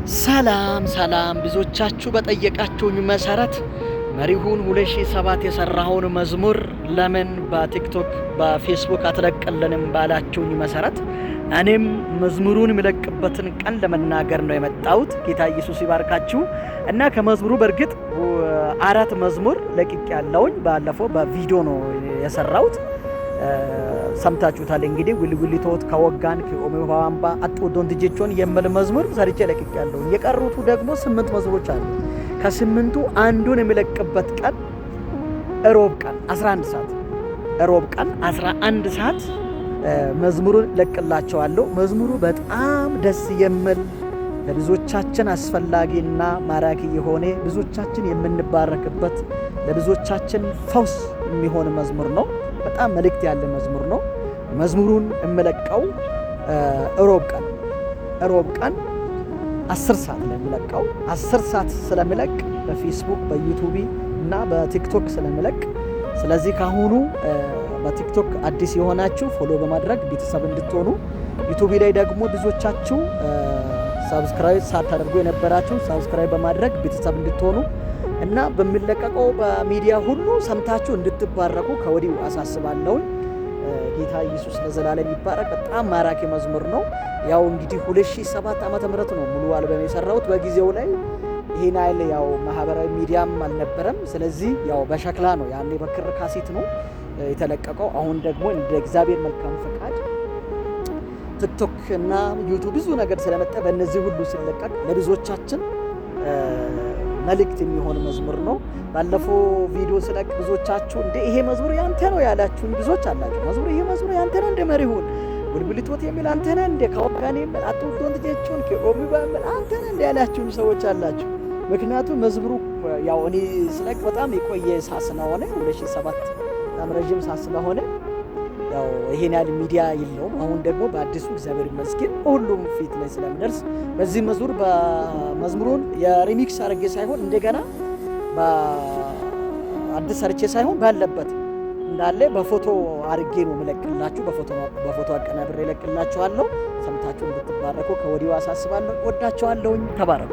ሰላም ብዙዎቻችሁ በጠየቃችሁኝ መሰረት መሪሁን 2007 የሰራውን መዝሙር ለምን በቲክቶክ በፌስቡክ አትለቅልንም ባላችሁኝ መሰረት እኔም መዝሙሩን የሚለቅበትን ቀን ለመናገር ነው የመጣሁት። ጌታ ኢየሱስ ይባርካችሁ። እና ከመዝሙሩ በርግጥ 4 መዝሙር ለቅቅ ያለውኝ ባለፈው በቪዲዮ ነው የሰራሁት። ሰምታችሁታል እንግዲህ ውልውሊቶት ከወጋን ከኦሜባምባ አጥወዶን ድጀቾን የመል መዝሙር ሰርቼ ለቅቅ ያለው። የቀሩቱ ደግሞ 8 መዝሙሮች አሉ። ከ8ቱ አንዱን የሚለቅበት ቀን ሮብ ቀን 11 ሰዓት ሮብ ቀን 11 ሰዓት መዝሙሩን ለቅላቸዋለሁ። መዝሙሩ በጣም ደስ የሚል ለብዙዎቻችን አስፈላጊና ማራኪ የሆነ ብዙዎቻችን የምንባረክበት ለብዙዎቻችን ፈውስ የሚሆን መዝሙር ነው። በጣም መልእክት ያለ መዝሙር ነው። መዝሙሩን እምለቀው ሮብ ቀን 10 ሰዓት ላይ እምለቀው 10 ሰዓት ስለምለቅ በፌስቡክ በዩቲዩብ እና በቲክቶክ ስለምለቅ፣ ስለዚህ ካሁኑ በቲክቶክ አዲስ የሆናችሁ ፎሎ በማድረግ ቤተሰብ እንድትሆኑ፣ ዩቲዩብ ላይ ደግሞ ብዙዎቻችሁ ሳብስክራይብ ሳታደርጉ የነበራችሁ ሳብስክራይብ በማድረግ ቤተሰብ እንድትሆኑ እና በሚለቀቀው በሚዲያ ሁሉ ሰምታችሁ እንድትባረኩ ከወዲሁ አሳስባለሁ። ጌታ ኢየሱስ ለዘላለም ይባረክ። በጣም ማራኪ መዝሙር ነው። ያው እንግዲህ 2007 ዓመተ ምህረት ነው ሙሉ አልበም የሰራሁት። በጊዜው ላይ ይሄን አይል ያው ማህበራዊ ሚዲያም አልነበረም። ስለዚህ ያው በሸክላ ነው ያኔ በክር ካሴት ነው የተለቀቀው። አሁን ደግሞ እንደ እግዚአብሔር መልካም ፈቃድ ቲክቶክ እና ዩቲዩብ ብዙ ነገር ስለመጣ በእነዚህ ሁሉ ሲለቀቅ ለብዙዎቻችን መልእክት የሚሆን መዝሙር ነው። ባለፈው ቪዲዮ ስለቅ ብዙዎቻችሁ እንደ ይሄ መዝሙር ያንተ ነው ያላችሁኝ ብዙዎች አላችሁ። መዝሙር ይሄ መዝሙር ያንተ ነው እንደ መሪሁን ውልውሊቶት የሚል አንተ ነህ እንደ ካወጋኔ የሚል አጥውዶን ትጀቹን ከኦሚባ የሚል አንተ ነህ እንደ ያላችሁኝ ሰዎች አላችሁ። ምክንያቱም መዝሙሩ ያው እኔ ስለቅ በጣም የቆየ ሳስ ስለሆነ 2007 በጣም ረጅም ሳስ ስለሆነ ያው ይሄን ያህል ሚዲያ የለውም። አሁን ደግሞ በአዲሱ እግዚአብሔር ይመስገን ሁሉም ፊት ላይ ስለሚደርስ በዚህ መዝሙር በመዝሙሩን የሪሚክስ አርጌ ሳይሆን እንደገና በአዲስ ሰርቼ ሳይሆን ባለበት እንዳለ በፎቶ አርጌ ነው መለቅላችሁ። በፎቶ አቀናብሬ ለቅላችኋለሁ። ሰምታችሁ እንድትባረኩ ከወዲሁ አሳስባለሁ። ወዳችኋለሁኝ። ተባረኩ።